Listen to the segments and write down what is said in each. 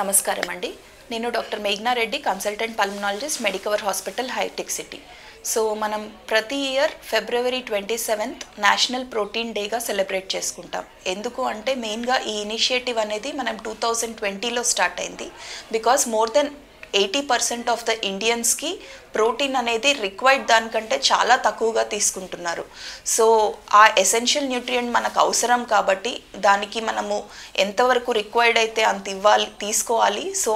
నమస్కారం అండి. నేను doctor మేఘ్నా Reddy, consultant pulmonologist, Medicover hospital, hitech city. So మనం ప్రతి year February 27th national protein డేగా సెలబ్రేట్ చేసుకుంటాం. ఎందుకు అంటే మెయిన్గా ఈ ఇనిషియేటివ్ అనేది మనం 2020లో స్టార్ట్ అయింది. Because more than 80% of the ఇండియన్స్కి protein అనేది రిక్వైర్డ్ దానికంటే చాలా తక్కువగా తీసుకుంటున్నారు. సో ఆ ఎసెన్షియల్ న్యూట్రియంట్ మనకు అవసరం కాబట్టి దానికి మనము ఎంతవరకు రిక్వైర్డ్ అయితే అంత తీసుకోవాలి. సో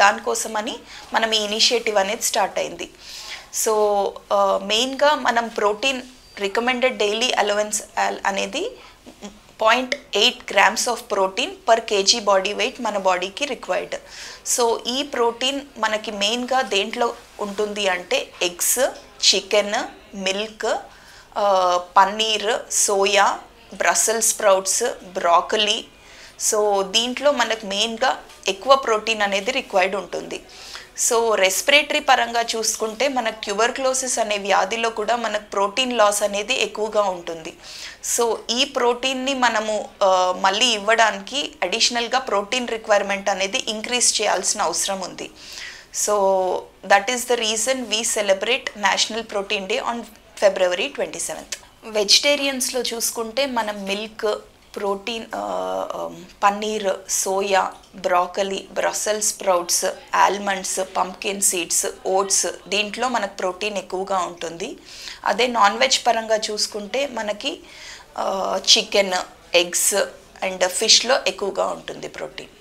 దానికోసమని మనం ఈ ఇనిషియేటివ్ అనేది స్టార్ట్ అయింది. సో మెయిన్గా మనం ప్రోటీన్ రికమెండెడ్ డైలీ అలవెన్స్ అనేది 0.8 grams of protein per KG body weight మన బాడీకి రిక్వైర్డ్. సో ఈ ప్రోటీన్ మనకి మెయిన్గా దేంట్లో ఉంటుంది అంటే eggs, chicken, milk, paneer, soya, Brussels sprouts, broccoli. So దీంట్లో మనకు మెయిన్గా ఎక్కువ ప్రోటీన్ అనేది రిక్వైర్డ్ ఉంటుంది. సో రెస్పిరేటరీ పరంగా చూసుకుంటే మనకు ట్యూబర్క్లోసిస్ అనే వ్యాధిలో కూడా మనకు ప్రోటీన్ లాస్ అనేది ఎక్కువగా ఉంటుంది. సో ఈ ప్రోటీన్ని మనము మళ్ళీ ఇవ్వడానికి అడిషనల్గా ప్రోటీన్ రిక్వైర్మెంట్ అనేది ఇంక్రీజ్ చేయాల్సిన అవసరం ఉంది. So that is the reason we celebrate national protein day on February 27th. వెజిటేరియన్స్లో చూసుకుంటే మనం milk, protein, paneer, soya, broccoli, Brussels sprouts, almonds, pumpkin seeds, oats, దీంట్లో మనకు ప్రోటీన్ ఎక్కువగా ఉంటుంది. అదే నాన్ వెజ్ పరంగా చూసుకుంటే మనకి చికెన్, ఎగ్స్ అండ్ ఫిష్లో ఎక్కువగా ఉంటుంది ప్రోటీన్.